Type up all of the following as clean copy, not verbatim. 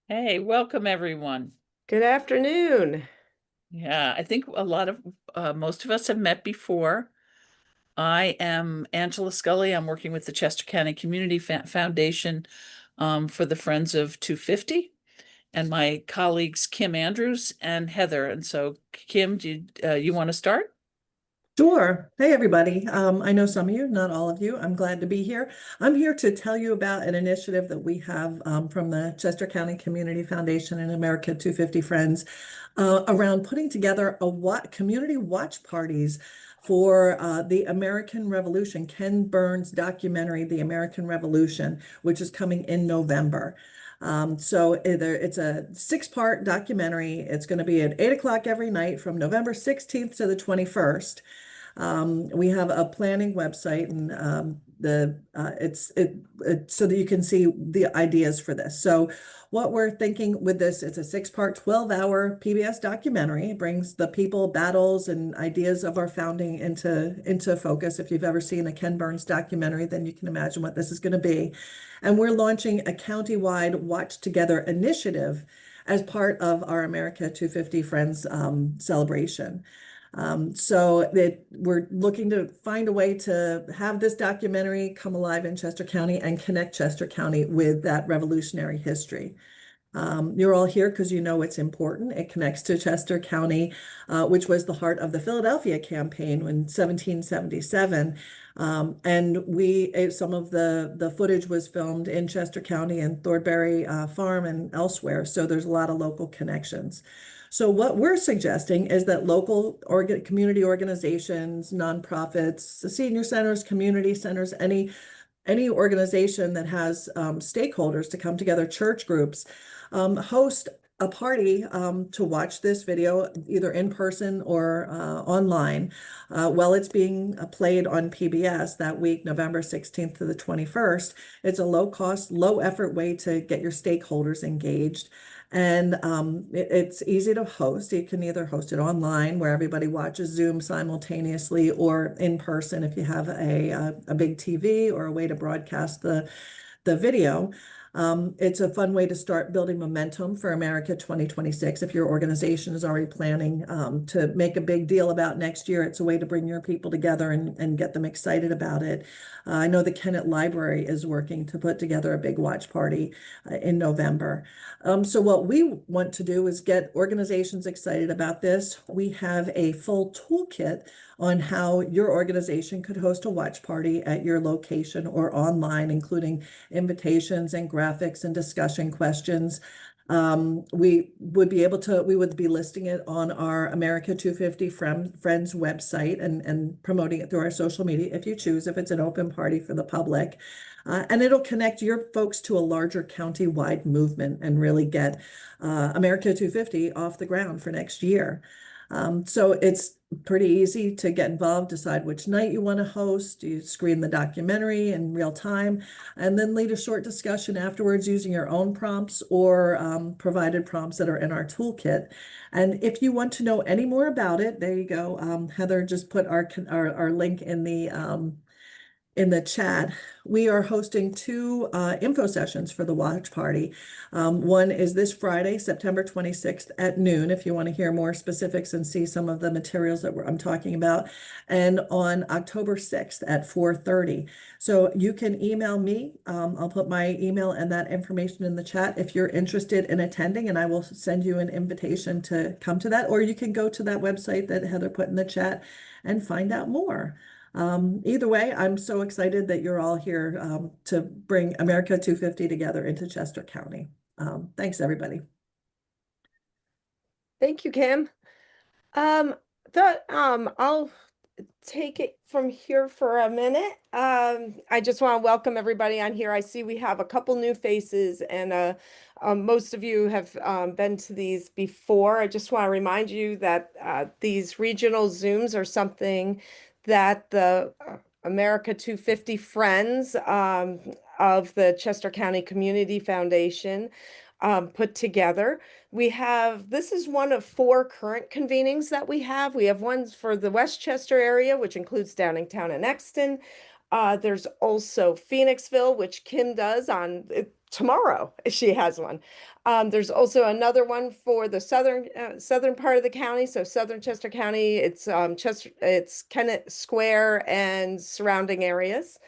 Hey, welcome everyone. Good afternoon. Yeah, I think most of us have met before. I am Angela Scully. I'm working with the Chester County Community Foundation for the Friends of 250, and my colleagues Kim Andrews and Heather. And so, Kim, do you want to start? Sure. Hey, everybody. I know some of you, not all of you. I'm glad to be here. I'm here to tell you about an initiative that we have from the Chester County Community Foundation and America 250 Friends around putting together community watch parties for the American Revolution, Ken Burns' documentary, The American Revolution, which is coming in November. It's a six-part documentary. It's going to be at 8 o'clock every night from November 16th to the 21st. We have a planning website and the it so that you can see the ideas for this. So what we're thinking with this, it's a six-part, 12-hour PBS documentary. It brings the people, battles, and ideas of our founding into focus. If you've ever seen a Ken Burns documentary, then you can imagine what this is going to be. And we're launching a countywide Watch Together initiative as part of our America 250 Friends celebration. We're looking to find a way to have this documentary come alive in Chester County and connect Chester County with that revolutionary history. You're all here because you know it's important. It connects to Chester County, which was the heart of the Philadelphia campaign in 1777. Some of the footage was filmed in Chester County and Thornbury Farm and elsewhere. So there's a lot of local connections. So what we're suggesting is that community organizations, nonprofits, the senior centers, community centers, any organization that has stakeholders to come together, church groups, host a party to watch this video either in person or online while it's being played on PBS that week, November 16th to the 21st. It's a low cost, low effort way to get your stakeholders engaged. And it's easy to host. You can either host it online where everybody watches Zoom simultaneously or in person if you have a big TV or a way to broadcast the video. It's a fun way to start building momentum for America 2026. If your organization is already planning to make a big deal about next year, it's a way to bring your people together and get them excited about it. I know the Kennett Library is working to put together a big watch party in November. So what we want to do is get organizations excited about this. We have a full toolkit on how your organization could host a watch party at your location or online, including invitations and graphics and discussion questions. We would be listing it on our America 250 Friends website and promoting it through our social media if you choose, if it's an open party for the public. And it'll connect your folks to a larger county-wide movement and really get America 250 off the ground for next year. So it's pretty easy to get involved, decide which night you want to host. You screen the documentary in real time, and then lead a short discussion afterwards using your own prompts or provided prompts that are in our toolkit. And if you want to know any more about it, there you go. Heather just put our link in the chat. We are hosting two info sessions for the watch party. One is this Friday, September 26th at noon, if you want to hear more specifics and see some of the materials that I'm talking about, and on October 6th at 4:30. So you can email me. I'll put my email and that information in the chat if you're interested in attending, and I will send you an invitation to come to that, or you can go to that website that Heather put in the chat and find out more. Either way, I'm so excited that you're all here to bring America 250 together into Chester County. Thanks, everybody. Thank you, Kim. I'll take it from here for a minute. I just want to welcome everybody on here. I see we have a couple new faces, and most of you have been to these before. I just want to remind you that these regional Zooms are something that the America 250 Friends of the Chester County Community Foundation put together. This is one of four current convenings that we have. We have ones for the Westchester area, which includes Downingtown and Exton. There's also Phoenixville, which Kim does on tomorrow she has one. There's also another one for the southern part of the county, so southern Chester County. It's Kennett Square and surrounding areas.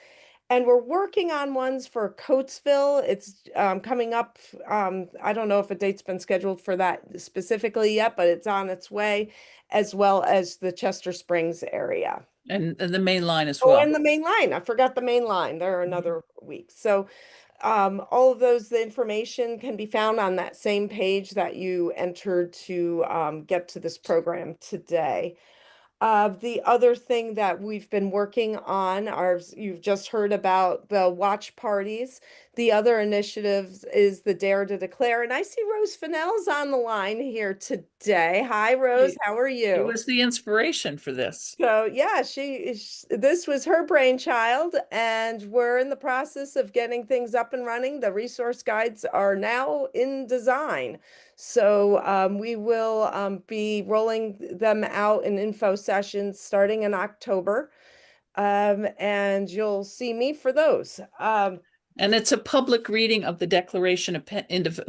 And we're working on ones for Coatesville. It's coming up. I don't know if a date's been scheduled for that specifically yet, but it's on its way, as well as the Chester Springs area. And the main line as Oh, well. and the main line. I forgot the main line. They're another week. So all of those, the information can be found on that same page that you entered to get to this program today. The other thing that we've been working on are, you've just heard about the watch parties. The other initiatives is the Dare to Declare. And I see Rose Fennell's on the line here today. Hi, Rose. She, How are she you? was the inspiration for this. So yeah, this was her brainchild, and we're in the process of getting things up and running. The resource guides are now in design. So we will be rolling them out in info sessions starting in October. And you'll see me for those. And it's a public reading of the Declaration of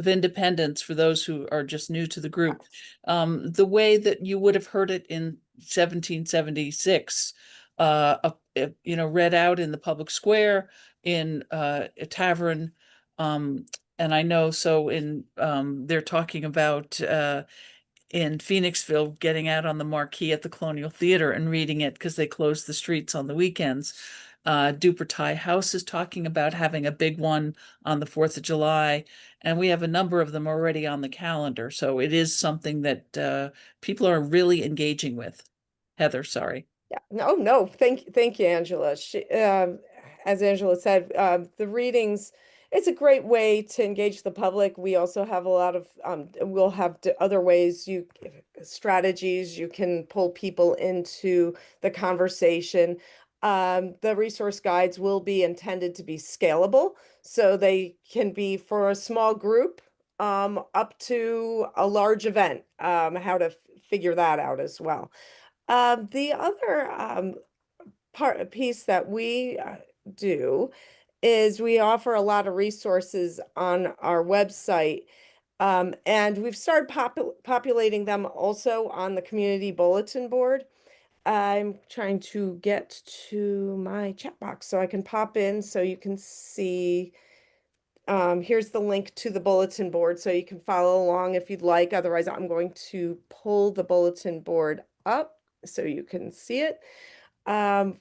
Independence for those who are just new to the group. The way that you would have heard it in 1776, read out in the public square, in a tavern. And I know, so they're talking about in Phoenixville, getting out on the marquee at the Colonial Theater and reading it because they close the streets on the weekends. Dupertai House is talking about having a big one on the 4th of July, and we have a number of them already on the calendar. So it is something that people are really engaging with. Heather, sorry. Yeah, no. Thank you, Angela. As Angela said, the readings, it's a great way to engage the public. We also have a lot of, we'll have other ways strategies you can pull people into the conversation. The resource guides will be intended to be scalable, so they can be for a small group, up to a large event, how to figure that out as well. The other piece that we do is we offer a lot of resources on our website. And we've started populating them also on the community bulletin board. I'm trying to get to my chat box so I can pop in so you can see. Here's the link to the bulletin board so you can follow along if you'd like. Otherwise, I'm going to pull the bulletin board up so you can see it. On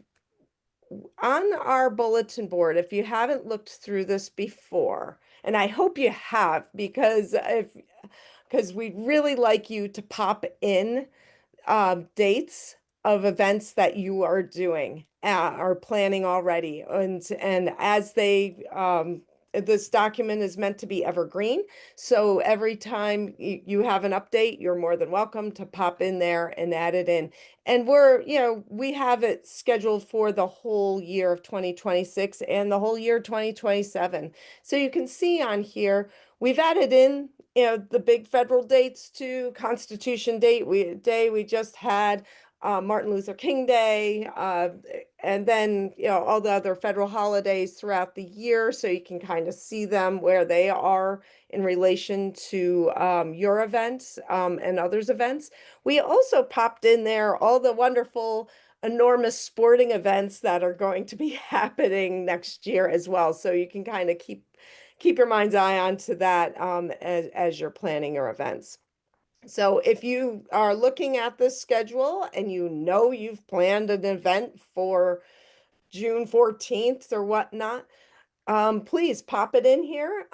our bulletin board, if you haven't looked through this before, and I hope you have, because we'd really like you to pop in dates of events that you are doing, are planning already. And as this document is meant to be evergreen. So every time you have an update, you're more than welcome to pop in there and add it in. And we have it scheduled for the whole year of 2026 and the whole year 2027. So you can see on here, we've added in the big federal dates too. Constitution Day we just had, Martin Luther King Day, and then all the other federal holidays throughout the year, so you can kind of see them where they are in relation to your events and others' events. We also popped in there all the wonderful enormous sporting events that are going to be happening next year as well, so you can kind of keep your mind's eye onto that as you're planning your events. So if you are looking at this schedule and you've planned an event for June 14th or whatnot, please pop it in here,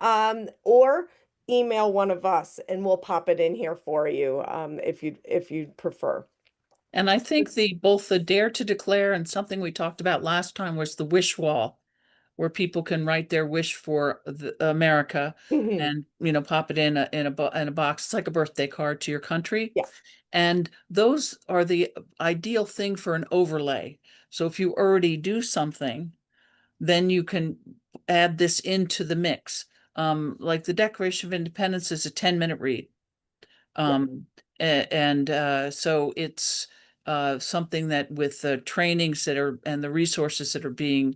or email one of us and we'll pop it in here for you, if you'd prefer. And I think both the Dare to Declare and something we talked about last time was the wish wall, where people can write their wish for America Mhm. and pop it in a box. It's like a birthday card to your country. Yeah. And those are the ideal thing for an overlay. So if you already do something, then you can add this into the mix. Like the Declaration of Independence is a 10-minute read. Yeah. So it's something that with the trainings and the resources that are being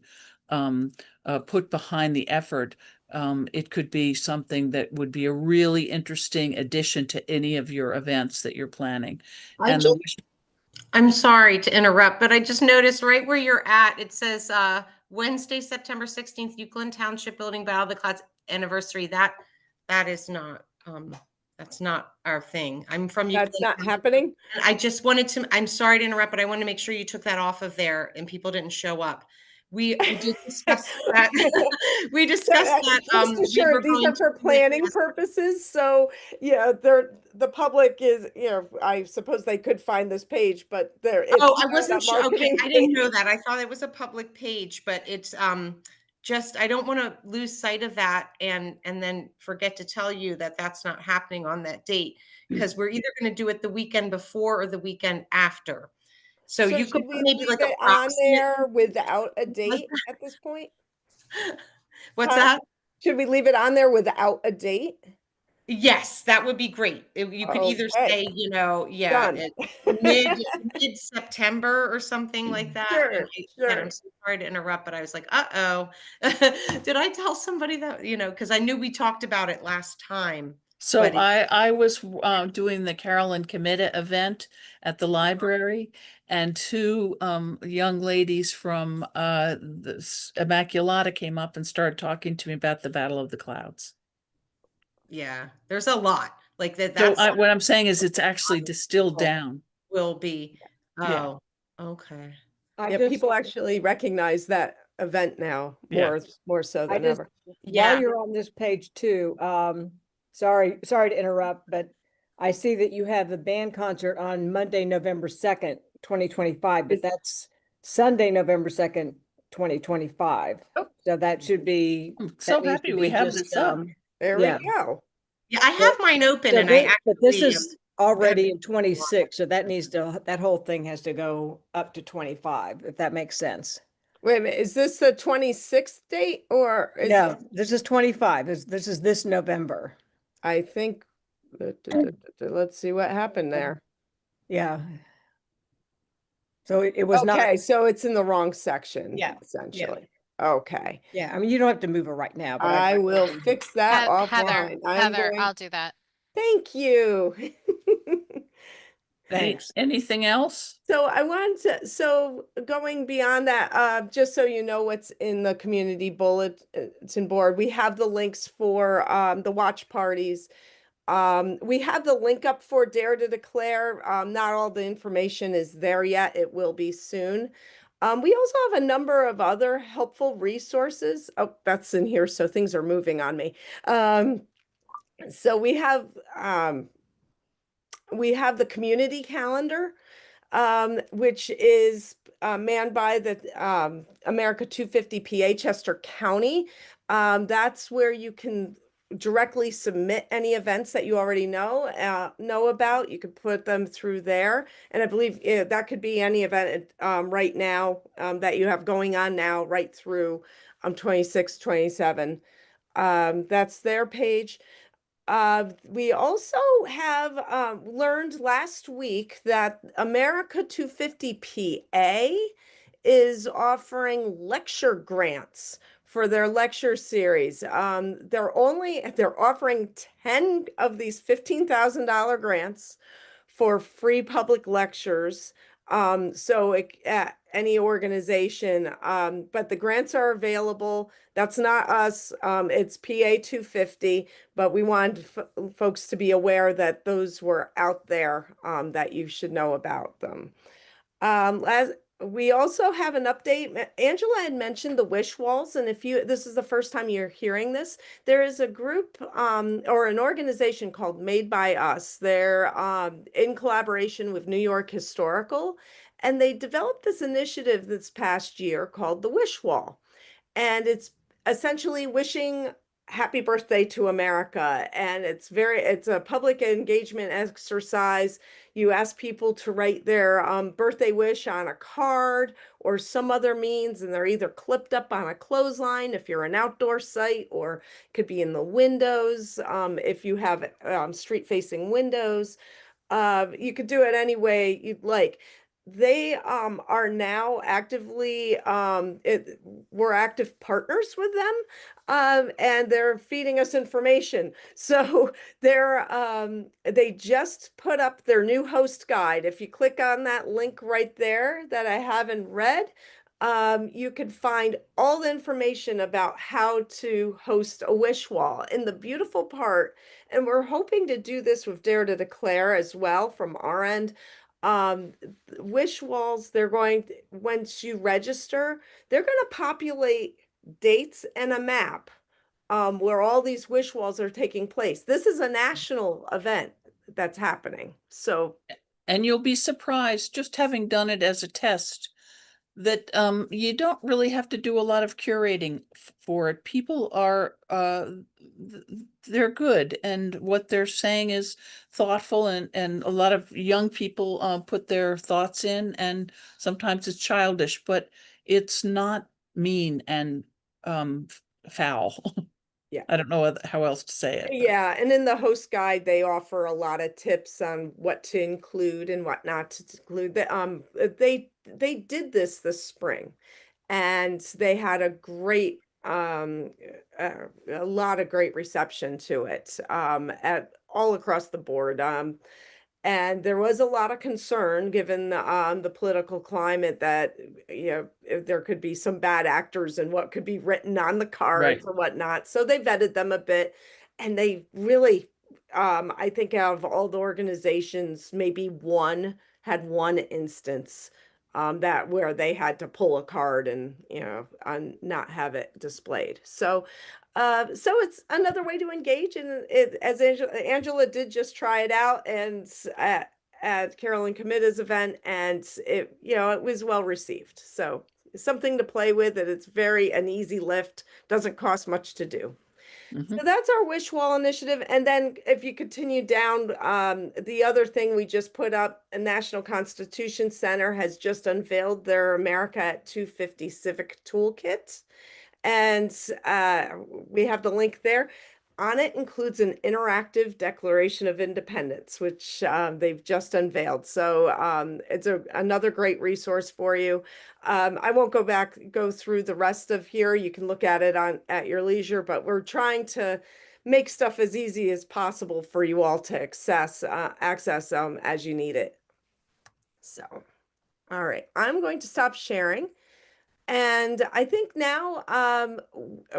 put behind the effort, It could be something that would be a really interesting addition to any of your events that you're planning. I And just, I'm sorry to interrupt, but I just noticed right where you're at, it says Wednesday, September 16th, Euclid Township Building Battle of the Clouds anniversary. That is not that's not our thing. I'm from Euclid. That's not happening? And I just wanted to, I'm sorry to interrupt, but I want to make sure you took that off of there and people didn't show up. We did discuss that. We discussed that. Rest We assured, were these going are for to do it planning as- purposes, so, yeah, the public is, I suppose they could find this page, but it's Oh, I not wasn't a sure. Okay, marketing I didn't know page. that. I thought it was a public page, but it's just I don't want to lose sight of that and then forget to tell you that that's not happening on that date because we're either going to do it the weekend before or the weekend after. So So you could should we put maybe leave like it on approximate. there without a date at this point? What's Huh? that? Should we leave it on there without a date? Yes, that would be great. You could either Okay, say, yeah, done. mid September or something like that. And Sure, again, I'm sure. so sorry to interrupt, but I was like, uh-oh. Did I tell somebody that, because I knew we talked about it last time. so But I was doing the Carolyn Committa event at the library, and two young ladies from Immaculata came up and started talking to me about the Battle of the Clouds. yeah, there's a lot like that. So That's what I'm saying is it's actually distilled down. will be. Yeah. Oh, okay. Yeah, people actually recognize that event now Yeah. more so I than just, ever. Yeah. while you're on this page too, sorry to interrupt, but I see that you have the band concert on Monday, November 2nd, 2025, but that's Sunday, November 2nd, 2025. Oh. So that should be. I'm so that needs happy to we be have just, this up. There yeah. we go. Yeah, I have mine open So and I but this actually is already in 26, so that whole thing has to go up to 25, if that makes sense. Wait a minute, is this the 26th date or is No, this is 25. This is this November. I think, let's see what happened there. Yeah. So it was not. Okay, so it's in the wrong section, Yeah, essentially. Okay, Yeah, I mean, you don't have to move it right now, but I will fix that Heather, offline. I'm Heather, going, I'll do that. thank you. Thanks. Anything else? So I wanted to, so going beyond that, just so you know what's in the community bulletin board, we have the links for the watch parties. We have the link up for Dare to Declare. Not all the information is there yet. It will be soon. We also have a number of other helpful resources. Oh, that's in here, so things are moving on me. So we have the community calendar, which is manned by the America 250 PA Chester County. That's where you can directly submit any events that you already know about. You could put them through there. And I believe that could be any event right now that you have going on now, right through 26, 27. That's their page. We also have learned last week that America 250 PA is offering lecture grants for their lecture series. They're offering 10 of these $15,000 grants for free public lectures. So any organization, but the grants are available. That's not us. It's PA 250, but we want folks to be aware that those were out there, that you should know about them. We also have an update. Angela had mentioned the wish walls, and this is the first time you're hearing this, there is a group or an organization called Made by Us. They're in collaboration with New York Historical, and they developed this initiative this past year called the Wish Wall. And it's essentially wishing happy birthday to America. And it's a public engagement exercise. You ask people to write their birthday wish on a card or some other means, and they're either clipped up on a clothesline if you're an outdoor site, or could be in the windows if you have street facing windows. You could do it any way you'd like. they are now actively we're active partners with them, and they're feeding us information. So they just put up their new host guide. If you click on that link right there that I have in red, you can find all the information about how to host a wish wall. And the beautiful part, and we're hoping to do this with Dare to Declare as well from our end. Um, wish walls, once you register, they're going to populate dates and a map where all these wish walls are taking place. This is a national event that's happening. So, And you'll be surprised, just having done it as a test, that you don't really have to do a lot of curating for it. People are they're good, and what they're saying is thoughtful, and a lot of young people put their thoughts in, and sometimes it's childish, but it's not mean and foul. yeah. I don't know how else to say it. But Yeah, and in the host guide, they offer a lot of tips on what to include and what not to include. They did this spring, and they had a lot of great reception to it at all across the board. And there was a lot of concern given the political climate that, if there could be some bad actors and what could be written on the cards Right. or whatnot. So they vetted them a bit, and they really, I think out of all the organizations, maybe one had one instance that where they had to pull a card and, and not have it displayed. So it's another way to engage, and as Angela did just try it out, and at Carolyn Comita's event, and it was well received. So something to play with, and it's an easy lift, doesn't cost much to do. Mhm. So that's our wish wall initiative. And then if you continue down, the other thing we just put up, a National Constitution Center has just unveiled their America at 250 Civic Toolkit. And we have the link there. On it includes an interactive Declaration of Independence, which they've just unveiled. So it's another great resource for you. I won't go through the rest of here. You can look at it at your leisure, but we're trying to make stuff as easy as possible for you all to access as you need it. So, all right, I'm going to stop sharing. And I think now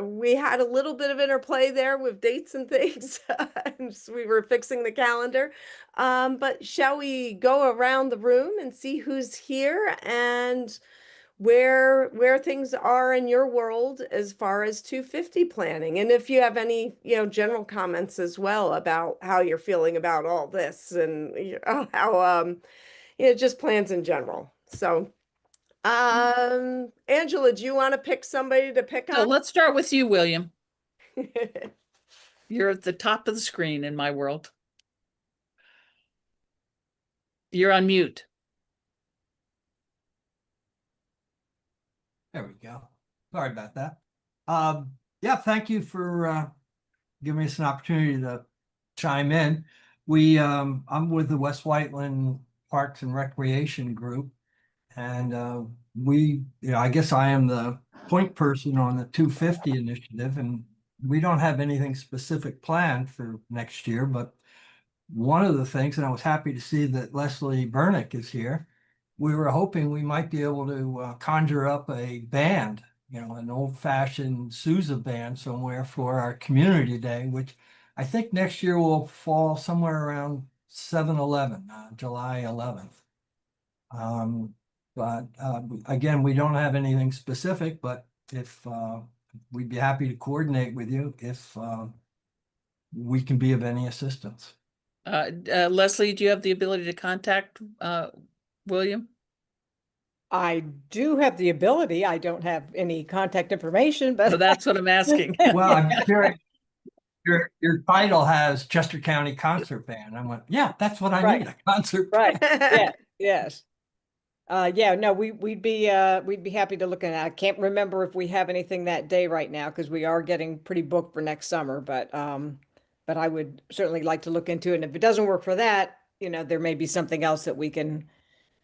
we had a little bit of interplay there with dates and things. And so we were fixing the calendar. But shall we go around the room and see who's here and where things are in your world as far as 250 planning? And if you have any, general comments as well about how you're feeling about all this, and how just plans in general. So Angela, do you want to pick somebody to pick So on? let's start with you, William. You're at the top of the screen in my world. You're on mute. There we go. Sorry about that. Yeah, thank you for giving us an opportunity to chime in. I'm with the West Whiteland Parks and Recreation Group, and I guess I am the point person on the 250 initiative, and we don't have anything specific planned for next year, but one of the things, and I was happy to see that Leslie Bernick is here, we were hoping we might be able to conjure up a band, an old-fashioned Sousa band somewhere for our community day, which I think next year will fall somewhere around 7/11, July 11th. But again, we don't have anything specific, but if we'd be happy to coordinate with you if we can be of any assistance. Leslie, do you have the ability to contact William? I do have the ability. I don't have any contact information, So but that's what I'm asking. Well, I'm curious. Your title has Chester County Concert Band. I went, yeah, that's what I Right. need, a concert right. band. Yeah, yes. Yeah, no, we'd be happy to look at it. I can't remember if we have anything that day right now because we are getting pretty booked for next summer, but I would certainly like to look into it. And if it doesn't work for that, there may be something else that we can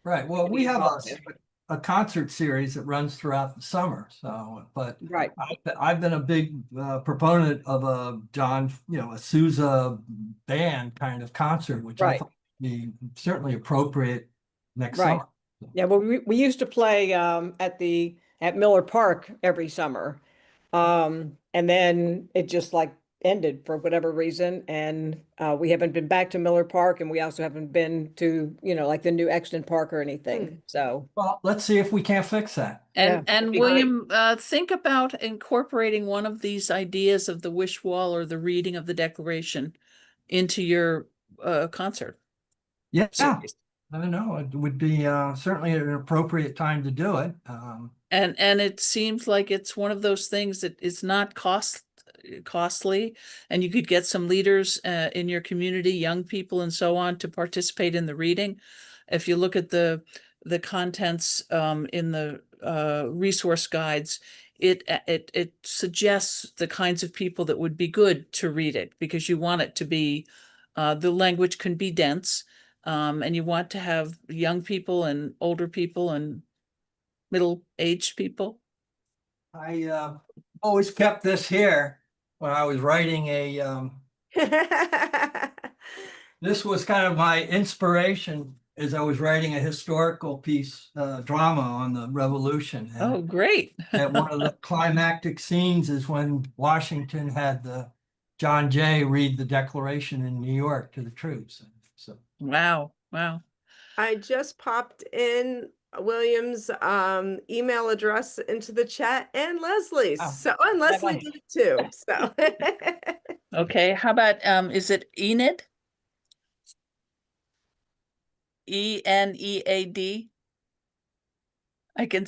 Right. Well, to we be have involved in. a concert series that runs throughout the summer. So, but Right. I've been a big proponent of a a Sousa band kind of concert, which I Right. thought would be certainly appropriate next Right. summer. Yeah, well, we used to play at Miller Park every summer. And then it just like ended for whatever reason. And we haven't been back to Miller Park, and we also haven't been to, like the new Exton Park or anything. So Well, let's see if we can't fix that. yeah, And that'd be great. William, think about incorporating one of these ideas of the wish wall or the reading of the Declaration into your concert Yeah, series. I don't know. It would be certainly an appropriate time to do it. And it seems like it's one of those things that is not costly, and you could get some leaders in your community, young people and so on, to participate in the reading. If you look at the contents in the resource guides, it suggests the kinds of people that would be good to read it, because you want it to be the language can be dense, and you want to have young people and older people and middle-aged people. I always kept this here when I was writing this was kind of my inspiration as I was writing a historical piece, drama on the Revolution. Oh, great. And one of the climactic scenes is when Washington had the John Jay read the Declaration in New York to the troops. So Wow. Wow. I just popped in William's email address into the chat, and Leslie's. Oh, So, and Leslie nice. did it too. So Okay. How about, is it Enid? Enead? I can,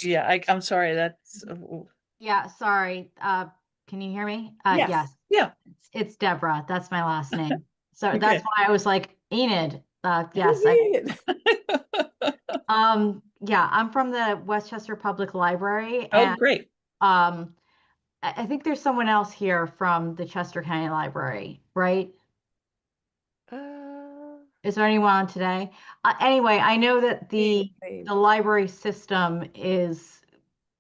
yeah, I'm sorry. That's, Yeah, sorry. Can you hear me? Yes. Yes, yeah. it's Deborah. That's my last name. So Okay. that's why I was like Enid. Yes, Indeed. yeah, I'm from the Westchester Public Library, Oh, and great. I think there's someone else here from the Chester County Library, right? Is there anyone on today? Anyway, I know that the library system is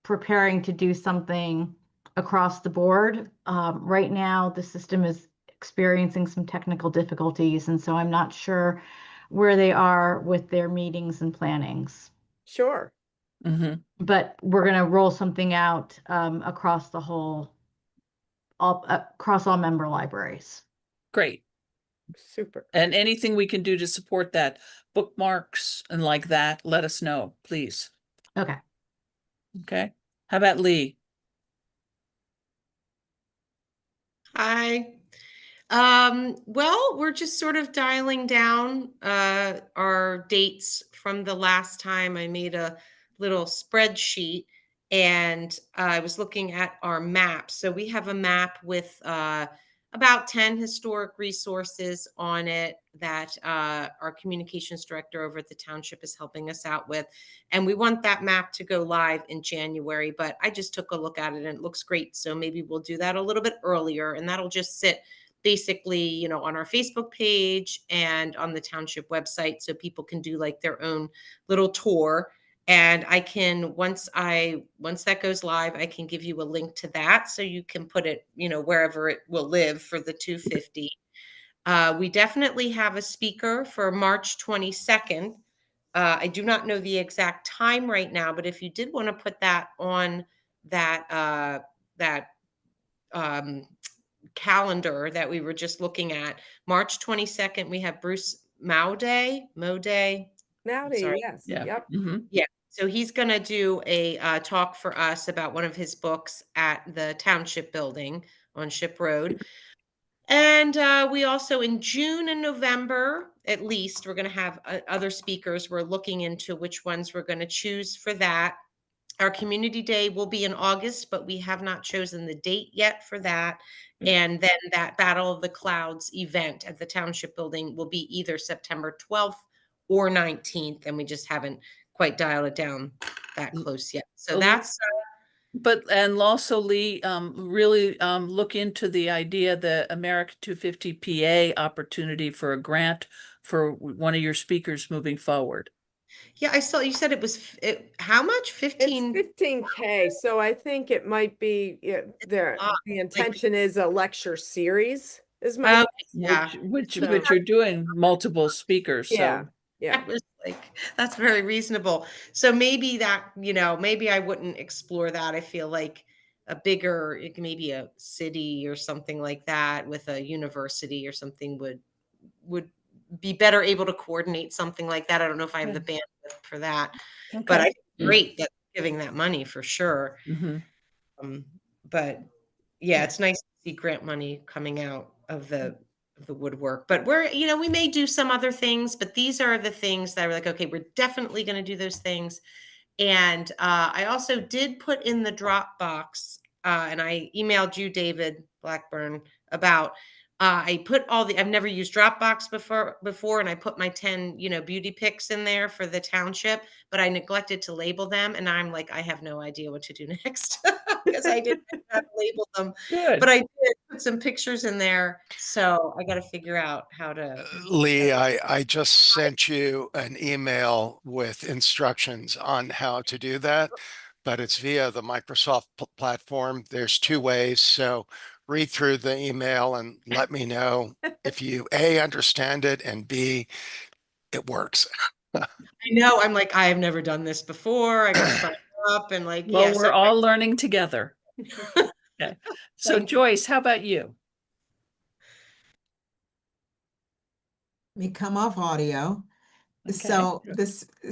preparing to do something across the board. Right now, the system is experiencing some technical difficulties, and so I'm not sure where they are with their meetings and plannings. Sure. Mhm. But we're going to roll something out across the whole, across all member libraries. Great. Super. And anything we can do to support that, bookmarks and like that, let us know, please. Okay. Okay. How about Lee? Hi. Well, we're just sort of dialing down our dates from the last time. I made a little spreadsheet, and I was looking at our map. So we have a map with about 10 historic resources on it that our communications director over at the township is helping us out with. And we want that map to go live in January, but I just took a look at it and it looks great. So maybe we'll do that a little bit earlier, and that'll just sit basically, on our Facebook page and on the township website, so people can do like their own little tour. And I can, once that goes live, I can give you a link to that so you can put it, wherever it will live for the 250. We definitely have a speaker for March 22nd. I do not know the exact time right now, but if you did want to put that on that calendar that we were just looking at, March 22nd, we have Bruce Mauday. Nowdy, sorry. yes. Yeah. Yep. Mhm. Yeah. So he's going to do a talk for us about one of his books at the Township Building on Ship Road. And we also, in June and November, at least, we're going to have other speakers. We're looking into which ones we're going to choose for that. Our community day will be in August, but we have not chosen the date yet for that. And then that Battle of the Clouds event at the Township Building will be either September 12th or 19th. And we just haven't quite dialed it down that close yet. So that's But, and also Lee, really look into the idea, the America 250 PA opportunity for a grant for one of your speakers moving forward. Yeah, I saw you said it was how much? It's 15. 15K, so I think it might be, yeah, lot, the like, intention is a lecture series is my okay, guess. yeah. So, Which you're doing multiple speakers, yeah, so. yeah. I was like, that's very reasonable. So maybe that, maybe I wouldn't explore that. I feel like a bigger, maybe a city or something like that with a university or something would be better able to coordinate something like that. I don't know if I have the Yeah. bandwidth for that, but I Okay. think it's great that giving that money for sure. Mm-hmm. Um, but yeah, it's nice to see grant money coming out of the woodwork. But we may do some other things, but these are the things that are like, okay, we're definitely going to do those things. And I also did put in the Dropbox, and I emailed you, David Blackburn, about. I put I've never used Dropbox before, and I put my 10, beauty pics in there for the township, but I neglected to label them, and I'm like, I have no idea what to do next because I didn't know how to label them, but Good. I did put some pictures in there, so I got to figure out how to. Lee, I just sent you an email with instructions on how to do that, but it's via the Microsoft platform. There's two ways. So read through the email and let me know if you A, understand it, and B, it works. I know. I'm like, I have never done this before. I got to sign up and like, Well, yeah. So we're all learning together. Okay. So thank Joyce, how about you? Me come off audio. Okay.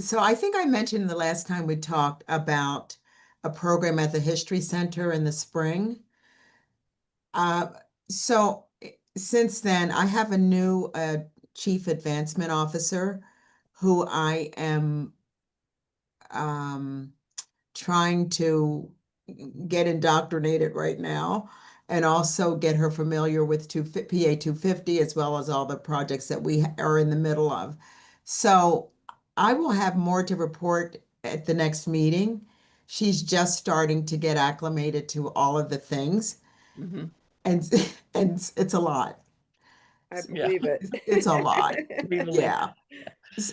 So I think I mentioned the last time we talked about a program at the History Center in the spring. Uh, since then, I have a new Chief Advancement Officer who I am um, trying to get indoctrinated right now and also get her familiar with PA 250 as well as all the projects that we are in the middle of. So I will have more to report at the next meeting. She's just starting to get acclimated to all of the things Mm-hmm. and and it's a lot. I Yeah. believe it. It's a lot. We believe. Yeah.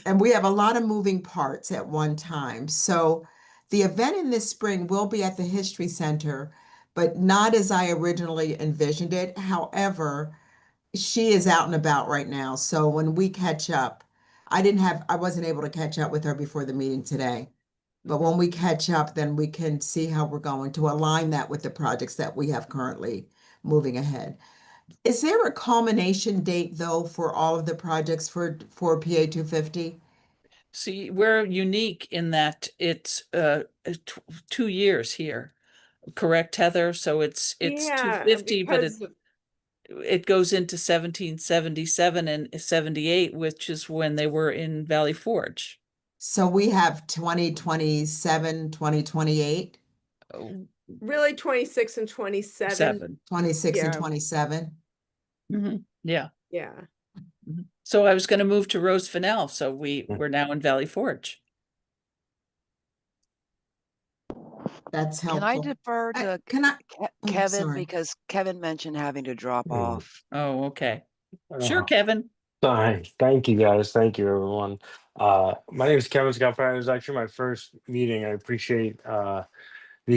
And we have a lot of moving parts at one time. So the event in this spring will be at the History Center, but not as I originally envisioned it. However, she is out and about right now. So when we catch up, I wasn't able to catch up with her before the meeting today. But when we catch up, then we can see how we're going to align that with the projects that we have currently moving ahead. Is there a culmination date though for all of the projects for PA 250? See, we're unique in that it's 2 years here, correct, Heather? So it's Yeah, 250, but because it goes into 1777 and 78, which is when they were in Valley Forge. So we have 2027, 2028, Oh, really 26 and 27. 7. 26 and Yeah. 27. Mhm. Yeah. Yeah. Mhm. So I was going to move to Rose Fennell, so we're now in Valley Forge. That's Can I helpful. defer to Can I? Oh, Kevin sorry. because Kevin mentioned having to drop off? Oh, okay. Sure, Uh, Kevin. Hi, thank you guys. Thank you, everyone. My name is Kevin Scalfaro. It was actually my first meeting. I appreciate the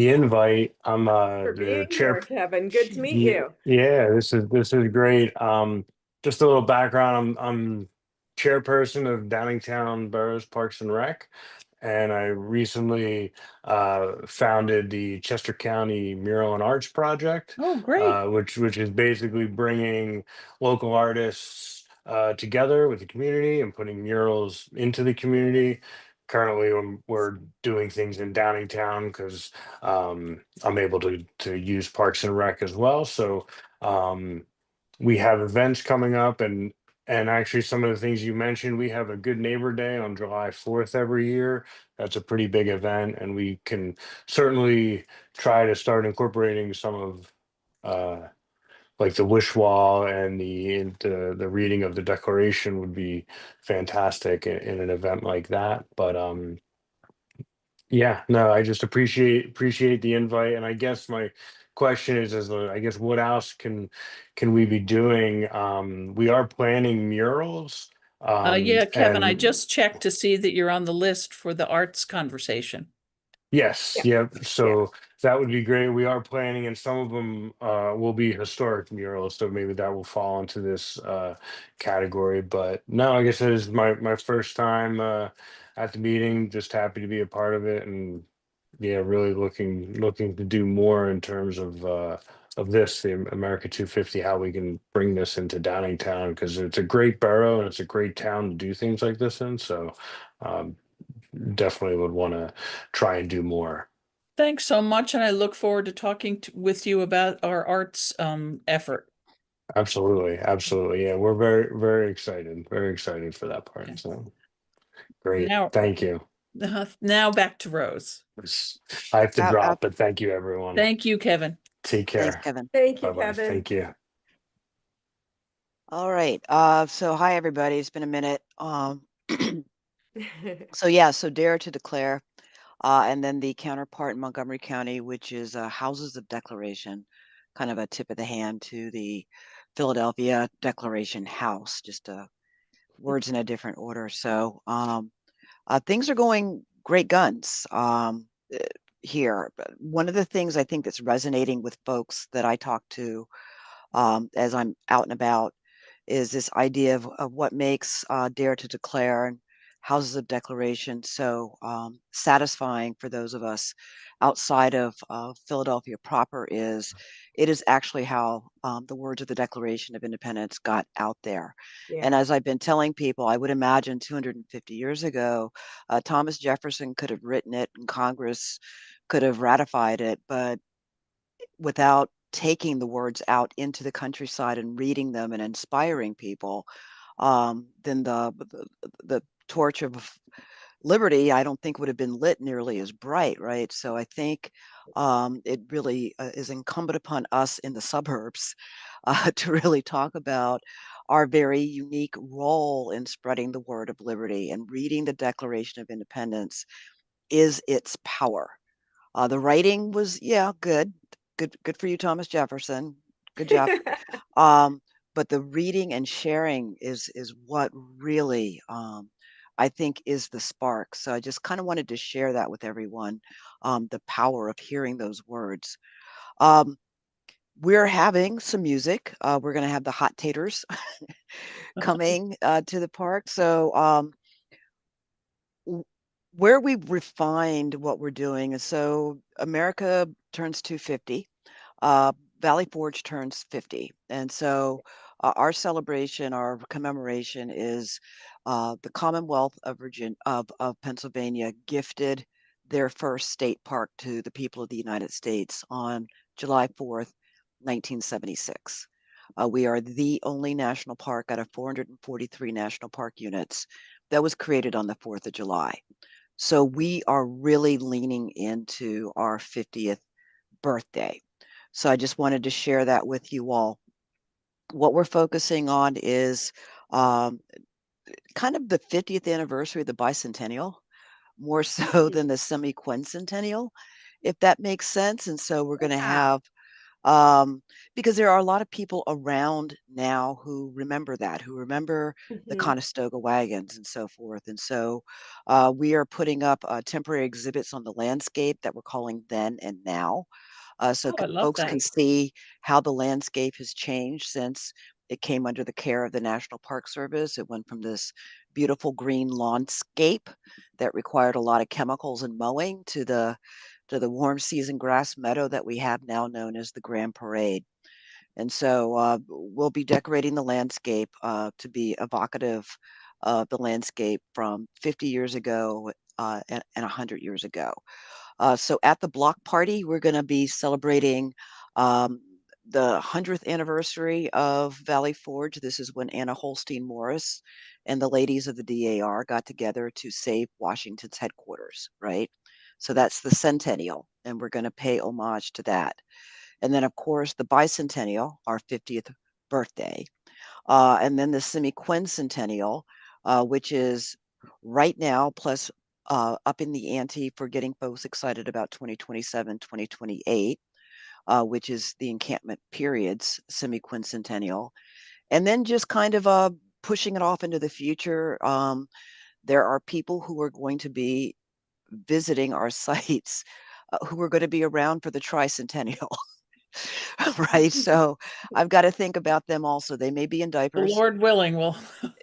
invite. I'm For the being chair. here, Kevin. Good to meet you. Yeah, this is great. Just a little background. I'm chairperson of Downingtown Boroughs Parks and Rec, and I recently founded the Chester County Mural and Arts Project, Oh, great. which is basically bringing local artists together with the community and putting murals into the community. Currently, we're doing things in Downingtown because I'm able to use Parks and Rec as well. So um, we have events coming up, and actually some of the things you mentioned, we have a Good Neighbor Day on July 4th every year. That's a pretty big event, and we can certainly try to start incorporating some of like the wish wall and the reading of the declaration would be fantastic in an event like that. But yeah, no, I just appreciate the invite, and I guess my question is I guess what else can we be doing? We are planning murals. Yeah, Kevin, I And just checked to see that you're on the list for the arts conversation. yes, Yeah. yep. So that would be great. We are planning, and some of them will be historic murals, so maybe that will fall into this category. But no, I guess it is my first time at the meeting. Just happy to be a part of it, and yeah, really looking to do more in terms of this, the America 250, how we can bring this into Downingtown, because it's a great borough and it's a great town to do things like this in. So um, definitely would want to try and do more. Thanks so much, and I look forward to talking with you about our arts effort. Absolutely, absolutely. Yeah, we're very excited for that part. Okay. So great, Now, thank you. now back to Rose. I have to Ab- ab- drop, but thank you, everyone. Thank you, Kevin. Take Thanks, care. Kevin. Thank you, Bye bye. Kevin. Thank you. All right. So hi everybody. It's been a minute. So yeah, so dare to declare, and then the counterpart in Montgomery County, which is Houses of Declaration, kind of a tip of the hand to the Philadelphia Declaration House, just words in a different order. So things are going great guns here. But one of the things I think that's resonating with folks that I talk to as I'm out and about is this idea of what makes Dare to Declare and Houses of Declaration so satisfying for those of us outside of Philadelphia proper is it is actually how the words of the Declaration of Independence got out there. And Yeah. as I've been telling people, I would imagine 250 years ago, Thomas Jefferson could have written it and Congress could have ratified it, but without taking the words out into the countryside and reading them and inspiring people, then the torch of liberty, I don't think would have been lit nearly as bright, right? So I think it really is incumbent upon us in the suburbs to really talk about our very unique role in spreading the word of liberty, and reading the Declaration of Independence is its power. The writing was, yeah, good for you, Thomas Jefferson. Good job. But the reading and sharing is what really I think is the spark. So I just kind of wanted to share that with everyone, the power of hearing those words. We're having some music. We're going to have the Hot Taters coming to the park. So where we've refined what we're doing is, so America turns 250. Valley Forge turns 50. And so our celebration, our commemoration is the Commonwealth of of Pennsylvania gifted their first state park to the people of the United States on July 4th, 1976. We are the only national park out of 443 national park units that was created on the 4th of July. So we are really leaning into our 50th birthday. So I just wanted to share that with you all. What we're focusing on is um, kind of the 50th anniversary of the bicentennial, more so than the semi-quincentennial, if that makes sense. And so we're going to Yeah. have, because there are a lot of people around now who remember that, who remember the Mhm. Conestoga wagons and so forth. And so we are putting up temporary exhibits on the landscape that we're calling Then and Now. So Oh, I love folks that. can see how the landscape has changed since it came under the care of the National Park Service. It went from this beautiful green lawnscape that required a lot of chemicals and mowing to the warm season grass meadow that we have now, known as the Grand Parade. And so we'll be decorating the landscape to be evocative of the landscape from 50 years ago and 100 years ago. So at the block party, we're going to be celebrating um, the 100th anniversary of Valley Forge. This is when Anna Holstein Morris and the ladies of the DAR got together to save Washington's headquarters, right? So that's the centennial, and we're going to pay homage to that. And then, of course, the bicentennial, our 50th birthday. And then the semi-quincentennial, which is right now, plus up in the ante for getting folks excited about 2027, 2028, which is the encampment period's semi-quincentennial. And then just kind of pushing it off into the future. There are people who are going to be visiting our sites who are going to be around for the tricentennial. Right? So I've got to think about them also. They may be in The diapers. Lord willing, will.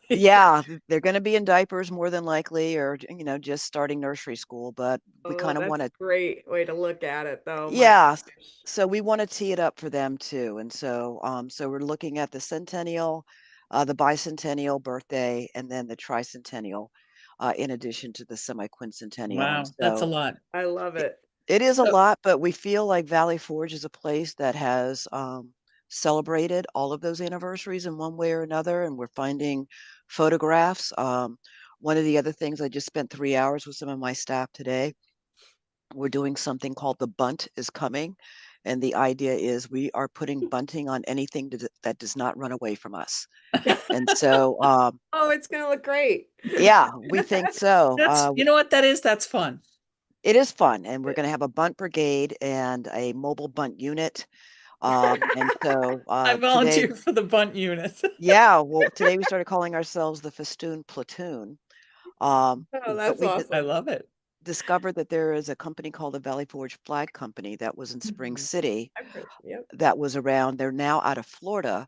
Yeah, they're going to be in diapers more than likely, or just starting nursery school. But we Oh, kind of want that's to, a great way to look at it, though. My yeah. gosh. So we want to tee it up for them too. And so we're looking at the centennial, the bicentennial birthday, and then the tricentennial, in addition to the semi-quincentennial. And Wow, that's a so lot. I love it, it. it is a So, lot, but we feel like Valley Forge is a place that has celebrated all of those anniversaries in one way or another. And we're finding photographs. One of the other things, I just spent 3 hours with some of my staff today. We're doing something called the bunt is coming. And the idea is we are putting bunting on anything that does not run away from us. And so, Oh, it's gonna look great. yeah, we think so. you know what that is? That's fun. It is fun. And we're going to have a bunt brigade and a mobile bunt unit. And so I today, volunteer for the bunt unit. yeah, well, today we started calling ourselves the Festoon Platoon. Oh, But that's we I awesome. love it. discovered that there is a company called the Valley Forge Flag Company that was in Spring Mhm. City I've heard, yep. that was around. They're now out of Florida,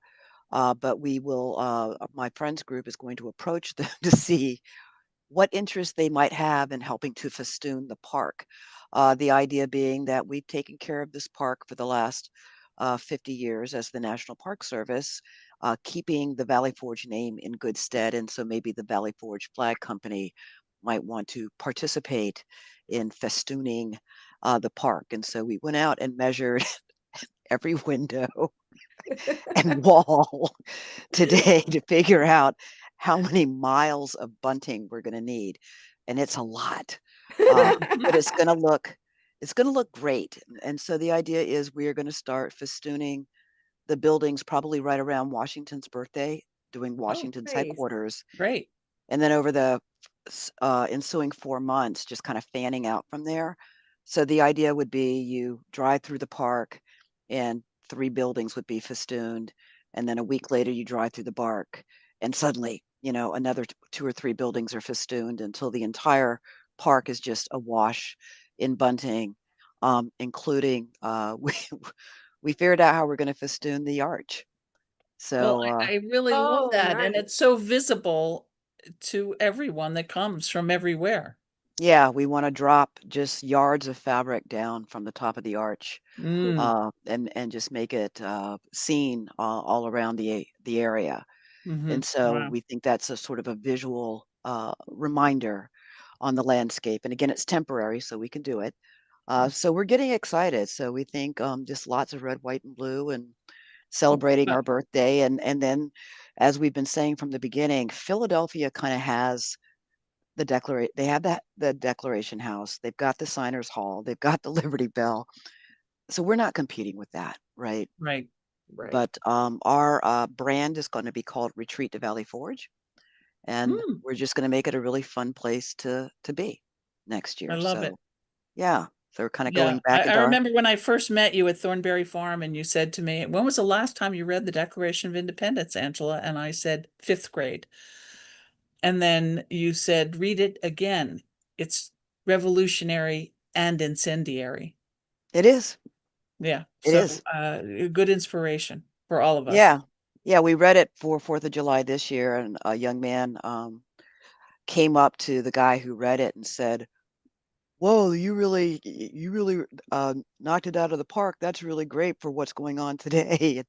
but we will. My friends group is going to approach them to see what interest they might have in helping to festoon the park. The idea being that we've taken care of this park for the last 50 years as the National Park Service, keeping the Valley Forge name in good stead. And so maybe the Valley Forge Flag Company might want to participate in festooning the park. And so we went out and measured every window and wall today to figure out how many miles of bunting we're going to need, and it's a lot. But it's going to look great. And so the idea is we are going to start festooning the buildings probably right around Washington's birthday, doing Oh, Washington's nice. headquarters, Great. and then over the ensuing 4 months, just kind of fanning out from there. So the idea would be you drive through the park and 3 buildings would be festooned. And then a week later, you drive through the park and suddenly, another 2 or 3 buildings are festooned until the entire park is just awash in bunting, including we figured out how we're going to festoon the arch. Well, So I really love Oh, that. And nice. it's so visible to everyone that comes from everywhere. yeah, we want to drop just yards of fabric down from the top of the arch, Mm, and just make it seen all around the area. And so wow. we think that's a sort of a visual reminder on the landscape. And again, it's temporary, so we can do it. So we're getting excited. So we think just lots of red, white, and blue, and celebrating our birthday. And then, as we've been saying from the beginning, Philadelphia kind of has they have the Declaration House, they've got the Signers Hall, they've got the Liberty Bell. So we're not competing with that, right? Right. Right. But our brand is going to be called Retreat to Valley Forge, and Mm, we're just going to make it a really fun place to be next I year. love it. So yeah, so we're kind of Yeah. going back I into our. remember when I first met you at Thornberry Farm and you said to me, when was the last time you read the Declaration of Independence, Angela? And I said, fifth grade. And then you said, read it again. It's revolutionary and incendiary. It is. Yeah. It So is. good inspiration for all of us. Yeah. Yeah, we read it for 4th of July this year, and a young man came up to the guy who read it and said, "Whoa, you really knocked it out of the park. That's really great for what's going on today." And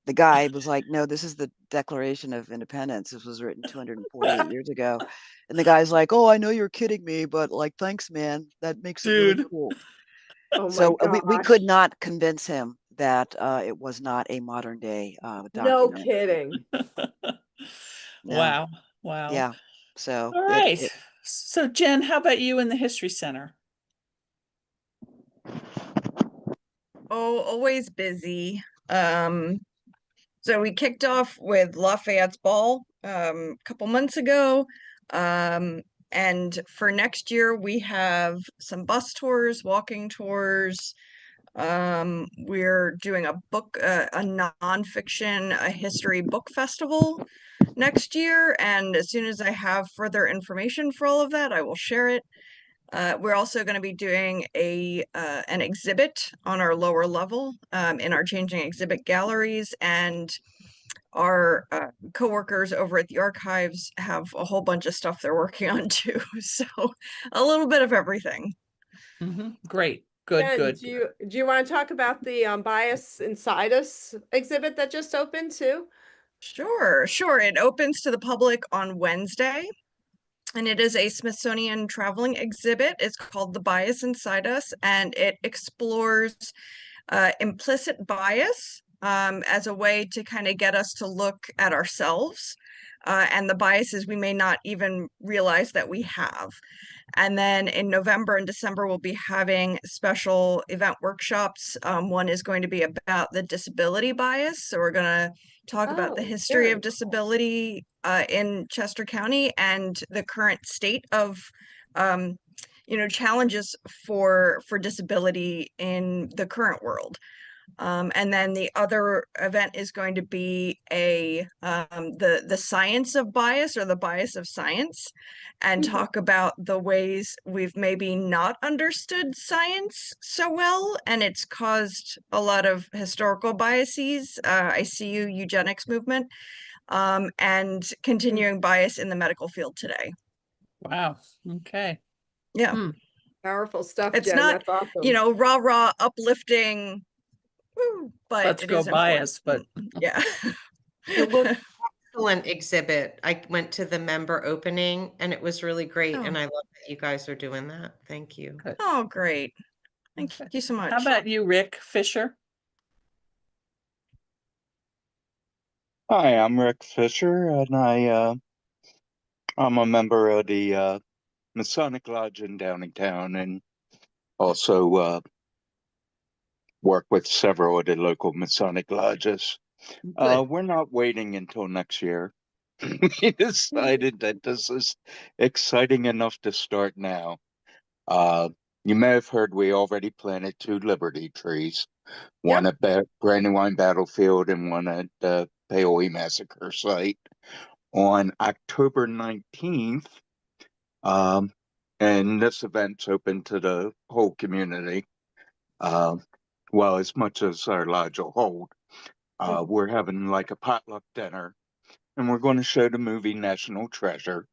the guy was like, "No, this is the Declaration of Independence. This was written 248 years ago." And the guy's like, "Oh, I know you're kidding me, but like, thanks, man. That makes it really Dude. cool." Oh my So we could gosh. not convince him that it was not a modern day No document. kidding. No, Wow. Wow. yeah. So All it, right. it So Jen, how about you in the History Center? Oh, always busy. So we kicked off with Lafayette's Ball a couple months ago. And for next year, we have some bus tours, walking tours. We're doing a nonfiction, a history book festival. next year. And as soon as I have further information for all of that, I will share it. We're also going to be doing an exhibit on our lower level in our changing exhibit galleries, and our coworkers over at the archives have a whole bunch of stuff they're working on too. So a little bit of everything. Great. Good, Jen, good. do you want to talk about the Bias Inside Us exhibit that just opened too? Sure. It opens to the public on Wednesday, and it is a Smithsonian traveling exhibit. It's called The Bias Inside Us, and it explores implicit bias as a way to kind of get us to look at ourselves and the biases we may not even realize that we have. And then in November and December, we'll be having special event workshops. One is going to be about the disability bias. So we're going to talk about the history of disability in Chester County and the current state of challenges for disability in the current world. And then the other event is going to be the science of bias, or the bias of science, and talk about the ways we've maybe not understood science so well, and it's caused a lot of historical biases, ICU eugenics movement, and continuing bias in the medical field today. Wow. Okay. Yeah. Powerful stuff, It's Jen. not, That's awesome. rah uplifting, but Let's it go is bias, but yeah. It was an excellent exhibit. I went to the member opening and it was really great. And I love that you guys are doing that. Thank you. good. Oh, great. Thank you so much. How about you, Rick Fisher? Hi, I'm Rick Fisher, and I'm a member of the Masonic Lodge in Downingtown, and also work with several of the local Masonic lodges. We're not waiting until next year. We decided that this is exciting enough to start now. You may have heard we already planted 2 Liberty trees, one at Brandywine Battlefield and one at the Paoli Massacre site on October 19th. And this event's open to the whole community. Well, as much as our lodge will hold. We're having like a potluck dinner, and we're going to show the movie National Treasure.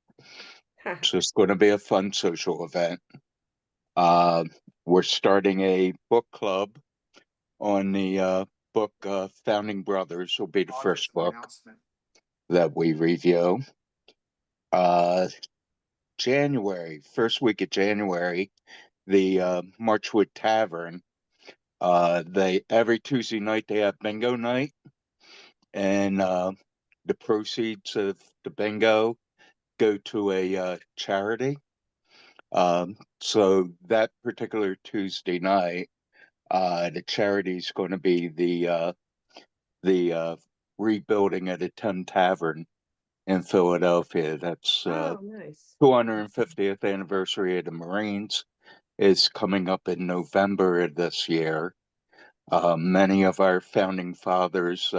It's just going to be a fun social event. We're starting a book club on the book Founding Brothers. Will be the first book that we review. January, first week of January, the Marchwood Tavern. Every Tuesday night they have bingo night, and the proceeds of the bingo go to a charity. So that particular Tuesday night, the charity is going to be the rebuilding of the Ten Tavern in Philadelphia. That's nice. 250th anniversary of the Marines is coming up in November of this year. Many of our founding fathers,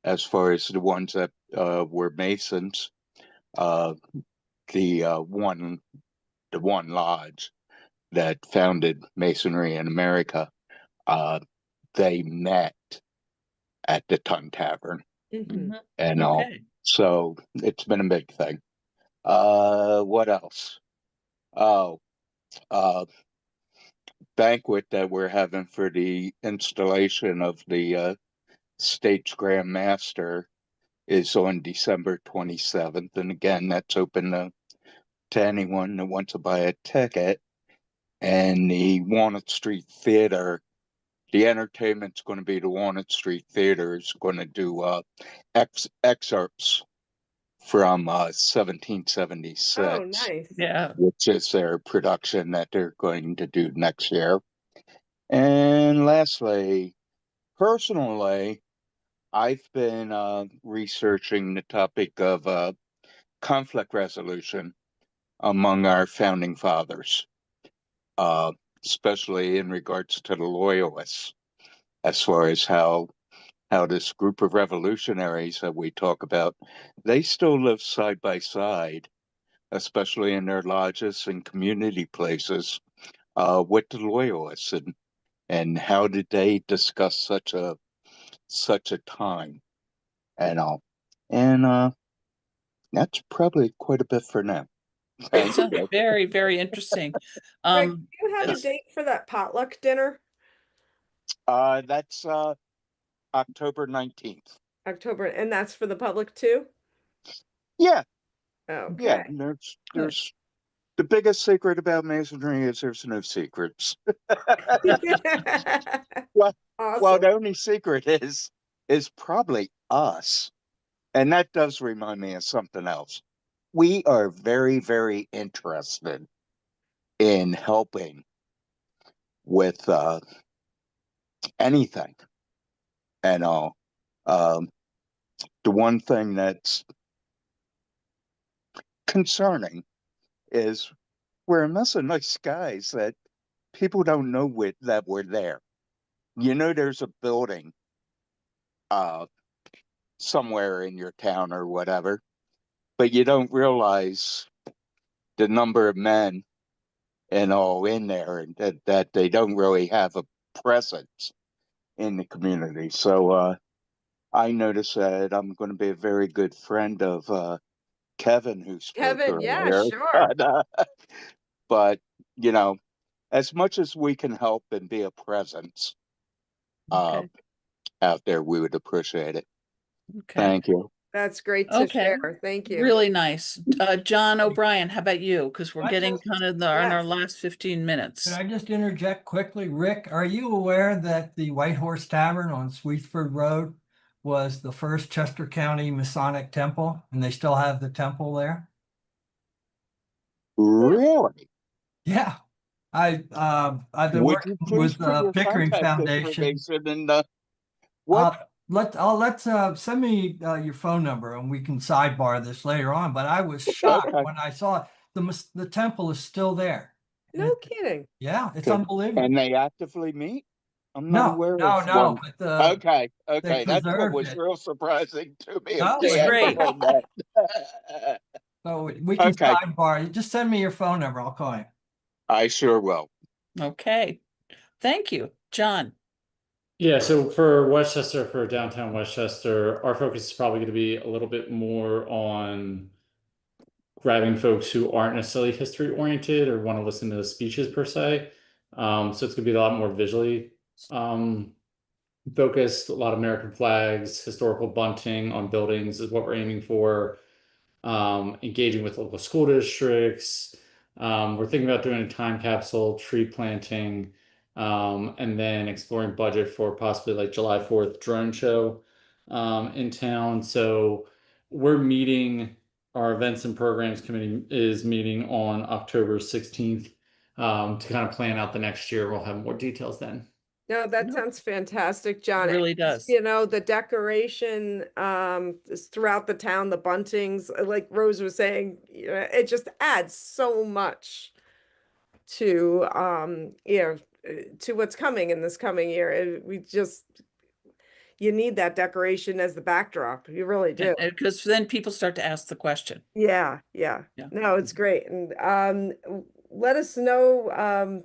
as far as the ones that were Masons, the one lodge that founded Masonry in America, they met at the Tun Tavern and all. So it's been a big thing. What else? Oh, banquet that we're having for the installation of the State's Grand Master is on December 27th. And again, that's open to anyone that wants to buy a ticket. And the Walnut Street Theater, the entertainment's going to be the Walnut Street Theater is going to do excerpts from 1776. Oh, nice. Yeah. Which is their production that they're going to do next year. And lastly, personally, I've been researching the topic of conflict resolution among our founding fathers, especially in regards to the Loyalists, as far as how how this group of revolutionaries that we talk about, they still live side by side, especially in their lodges and community places, with the loyalists, and how did they discuss such a time and all. And that's probably quite a bit for now. It Thank sounds you. very, very interesting. Rick, do you have a it's- date for that potluck dinner? That's October 19th. October, and that's for the public too? Yeah, yeah. Okay. There's the biggest secret about masonry is there's no secrets. Well, well, Awesome. the only secret is probably us. And that does remind me of something else. We are very, very interested in helping with anything and all. The one thing that's concerning is we're a mess of nice guys that people don't know that we're there. You know, there's a building somewhere in your town or whatever, but you don't realize the number of men and all in there, and that they don't really have a presence in the community. So I noticed that I'm going to be a very good friend of Kevin, who spoke Kevin, yeah, earlier. sure. But you know, as much as we can help and be a presence Okay. out there, we would appreciate it. Okay. Thank you. That's great to Okay. share. Thank you. Really nice. John O'Brien, how about you? Because we're I getting just- kind of in our Yes. last 15 minutes. Can I just interject quickly? Rick, are you aware that the White Horse Tavern on Sweetsford Road was the first Chester County Masonic temple, and they still have the temple there? Really? Yeah. I've been Would working you please with put your Pickering contact Foundation. information in what? Let's send me your phone number and we can sidebar this later on. But I was shocked Okay. when I saw it. The temple is still there. No kidding. Yeah, it's Okay. unbelievable. And they actively meet? I'm not aware of No, one. but Okay, they okay. That's what preserved was it. real surprising to me. No, If they It's great. actually met. So we can Okay. sidebar. Just send me your phone number. I'll call you. I sure will. Okay. Thank you. John. Yeah, so for Westchester, for downtown Westchester, our focus is probably going to be a little bit more on grabbing folks who aren't necessarily history oriented or want to listen to the speeches per se. So it's going to be a lot more visually focused, a lot of American flags, historical bunting on buildings is what we're aiming for. Engaging with local school districts. We're thinking about doing a time capsule, tree planting, and then exploring budget for possibly like July 4th drone show in town. So we're meeting, our events and programs committee is meeting on October 16th to kind of plan out the next year. We'll have more details then. No, that No. sounds fantastic, John. Really And, does. You know, the decoration is throughout the town, the buntings, like Rose was saying, you know, it just adds so much to to what's coming in this coming year. You need that decoration as the backdrop. You really do. Because then people start to ask the question. Yeah. Yeah. No, it's great. And let us know.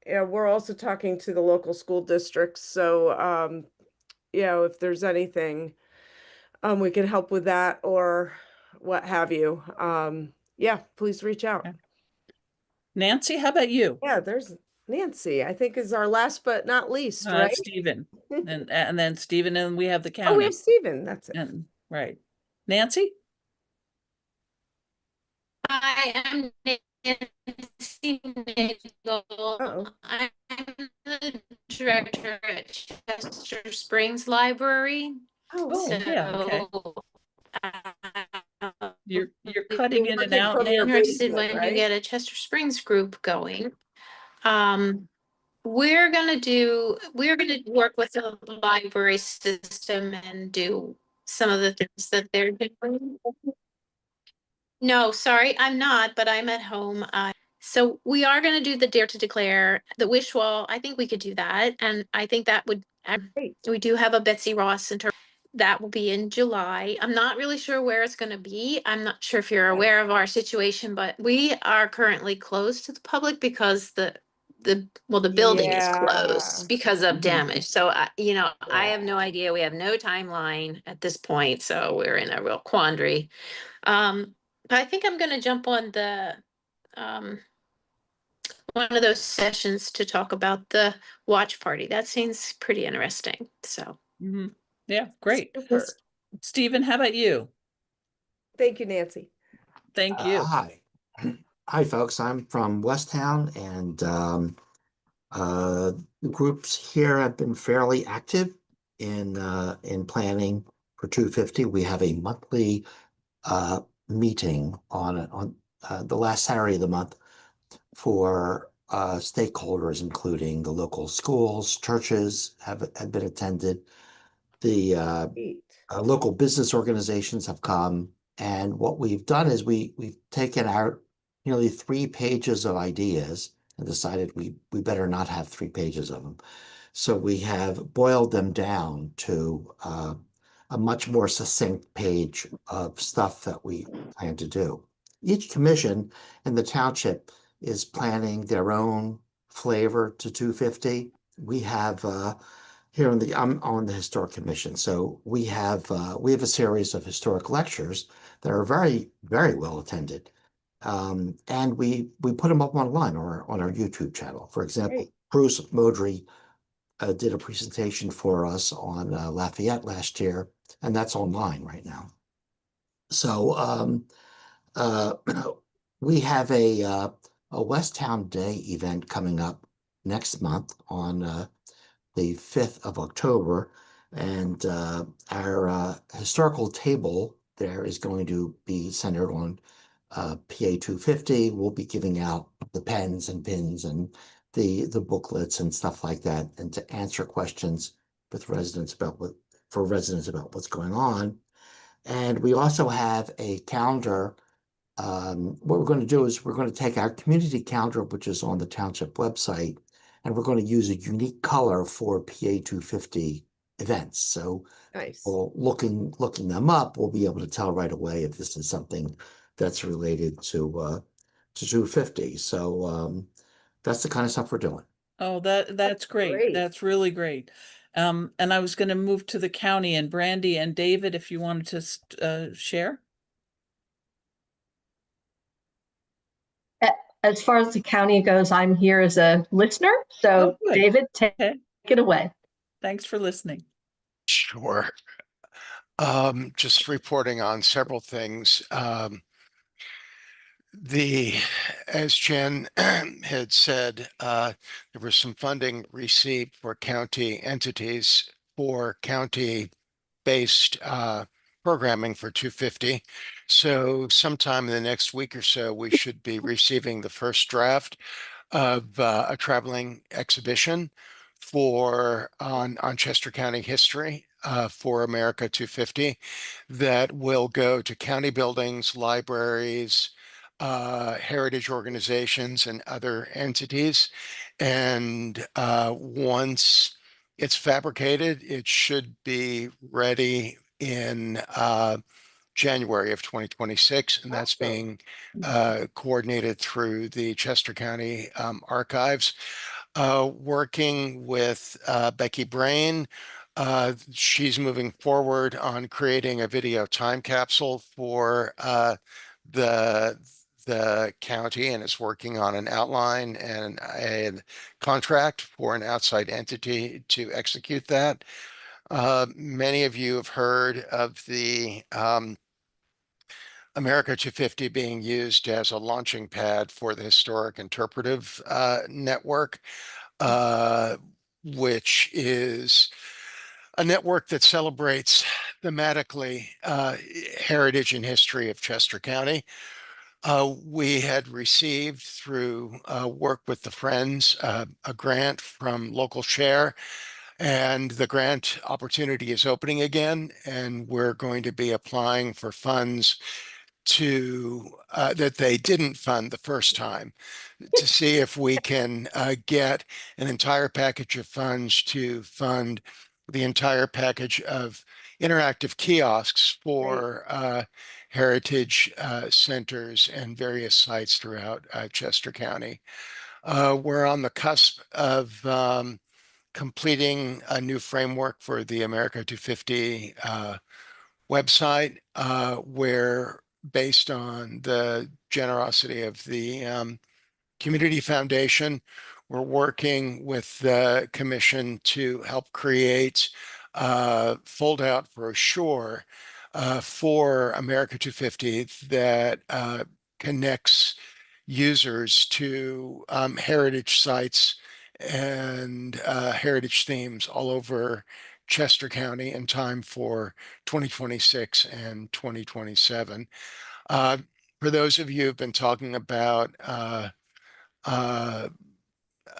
Yeah, we're also talking to the local school districts. So if there's anything we can help with that or what have you. Yeah, please reach out. Okay. Nancy, how about you? Yeah, there's Nancy, I think is our last but not least, right? Stephen. And then Stephen, and we have the county. Oh, we have Stephen. That's it. And right. Nancy? Hi, I'm Nancy Nagel. Uh-oh. I'm the director at Chester Springs Library. Oh, yeah, okay. You're You're cutting in and working out, from your Nancy. Interested basement, when right? you get a Chester Springs group going. We're gonna work with the library system and do some of the things that they're doing. No, sorry, I'm not, but I'm at home. So we are gonna do the Dare to Declare, the wish wall. I think we could do that. And I think that would Great. We do have a Betsy Ross Center. That will be in July. I'm not really sure where it's going to be. I'm not sure if you're aware of our situation, but we are currently closed to the public because the building is Yeah. closed because of damage. So I have Yeah. no idea. We have no timeline at this point, so we're in a real quandary. But I think I'm going to jump on the one of those sessions to talk about the watch party. That seems pretty interesting. So Mhm. Yeah, great. Super. Stephen, how about you? Thank you, Nancy. Thank you. Hi. Hi, folks. I'm from Westtown, and the groups here have been fairly active in planning for 250. We have a monthly meeting on the last Saturday of the month for stakeholders, including the local schools, churches have been attended. The Great. local business organizations have come, and what we've done is we've taken our nearly 3 pages of ideas and decided we better not have 3 pages of them. So we have boiled them down to a much more succinct page of stuff that we plan to do. Each commission in the township is planning their own flavor to 250. We have here in I'm on the historic commission, so we have a series of historic lectures that are very, very well attended, and we put them up online or on our YouTube channel. For example, Great. Bruce Modry did a presentation for us on Lafayette last year, and that's online right now. So we have a Westtown Day event coming up next month on the 5th of October, and our historical table there is going to be centered on PA250. We'll be giving out the pens and pins and the booklets and stuff like that, and to answer questions with residents about what's going on. And we also have a calendar. What we're going to do is we're going to take our community calendar, which is on the township website, and we're going to use a unique color for PA250 events. So Nice. looking them up, we'll be able to tell right away if this is something that's related to 250. So that's the kind of stuff we're doing. Oh, that's great. great. That's really great. And I was going to move to the county, and Brandy and David, if you wanted to share. As far as the county goes, I'm here as a listener. So Oh, good. David, take Okay. it away. Thanks for listening. Sure. Just reporting on several things. As Jen had said, there was some funding received for county entities for county-based programming for 250. So sometime in the next week or so, we should be receiving the first draft of a traveling exhibition on Chester County history for America 250 that will go to county buildings, libraries, heritage organizations, and other entities. And once it's fabricated, it should be ready in January of 2026, and that's being coordinated through the Chester County Archives. Working with Becky Brain, she's moving forward on creating a video time capsule for the county, and is working on an outline and a contract for an outside entity to execute that. Many of you have heard of the America 250 being used as a launching pad for the Historic Interpretive Network, which is a network that celebrates thematically heritage and history of Chester County. We had received through work with the Friends a grant from Local Share, and the grant opportunity is opening again, and we're going to be applying for funds that they didn't fund the first time, to see if we can get an entire package of funds to fund the entire package of interactive kiosks for heritage centers and various sites throughout Chester County. We're on the cusp of completing a new framework for the America 250 website, where, based on the generosity of the Community Foundation, we're working with the commission to help create a fold-out brochure for America 250 that connects users to heritage sites and heritage themes all over Chester County in time for 2026 and 2027. For those of you who've been talking about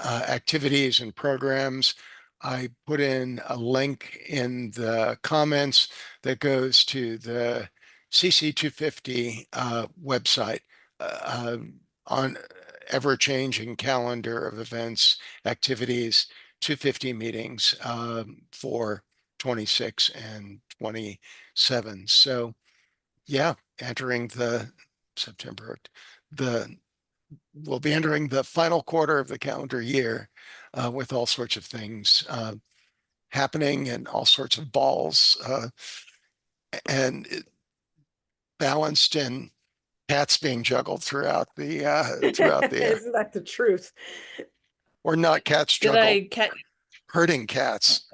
activities and programs, I put in a link in the comments that goes to the CC250 website on ever-changing calendar of events, activities, 250 meetings for 26 and 27. So yeah, entering the September, we'll be entering the final quarter of the calendar year with all sorts of things happening and all sorts of balls and balanced and cats being juggled throughout the Isn't that the truth? or not cats Did juggled, herding cats.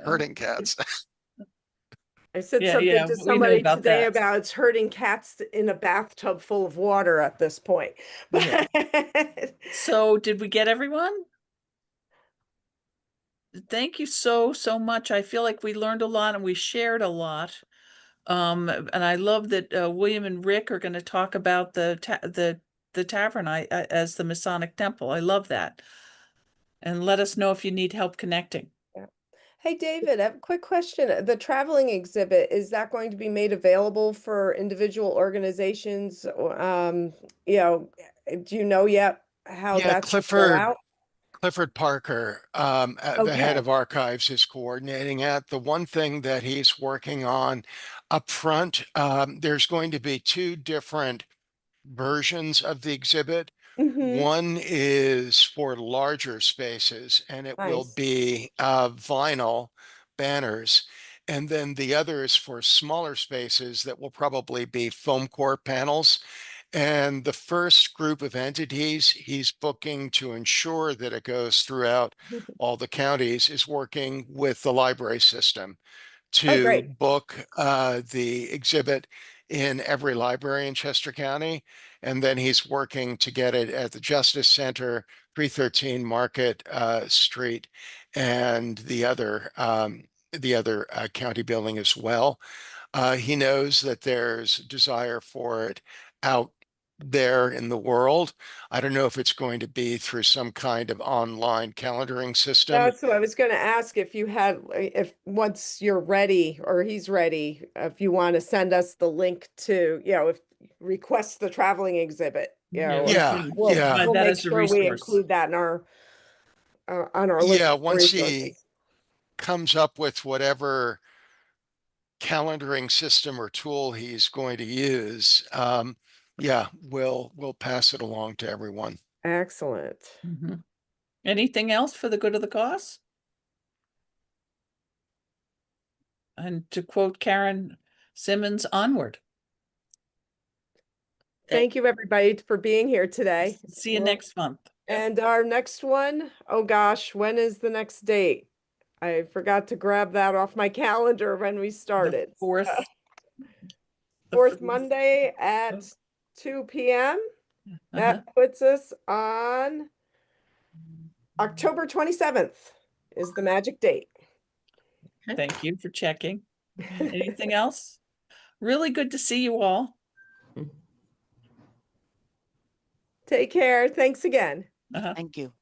I said Yeah, something yeah, to we know somebody about today that. about it's herding cats in a bathtub full of water at this point. Yeah. So did we get everyone? Thank you so much. I feel like we learned a lot and we shared a lot. And I love that William and Rick are going to talk about the tavern as the Masonic Temple. I love that. And let us know if you need help connecting. Yeah. Hey, David, I have a quick question. The traveling exhibit, is that going to be made available for individual organizations? Do you know yet how Yeah, that's going to go out? Clifford Parker, the head Okay. of archives, is coordinating it. The one thing that he's working on up front, there's going to be two different versions of the exhibit. Mm-hmm. One is for larger spaces, and it will Nice. be vinyl banners. And then the other is for smaller spaces that will probably be foam core panels. And the first group of entities he's booking to ensure that it goes throughout all the counties is working with the library system Oh, to great. book the exhibit in every library in Chester County. And then he's working to get it at the Justice Center, 313 Market Street, and the other county building as well. He knows that there's desire for it out there in the world. I don't know if it's going to be through some kind of online calendaring system. That's what I was going to ask, if you had, if once you're ready or he's ready, if you want to send us the link to, if request the traveling exhibit, Yeah, we'll provide that make as a sure we resource. include that in our on our list Yeah, of once he resources. comes up with whatever calendaring system or tool he's going to use, yeah, we'll pass it along to everyone. Excellent. Mhm. Anything else for the good of the cause? And to quote Karen Simmons, onward. Thank you, everybody, for being here today. See you next month. And our next one, oh gosh, when is the next date? I forgot to grab that off my calendar when we started. Fourth Monday at 2 p.m. That puts us on October 27th is the magic date. Thank you for checking. Anything else? Really good to see you all. Take care. Thanks again. Thank you.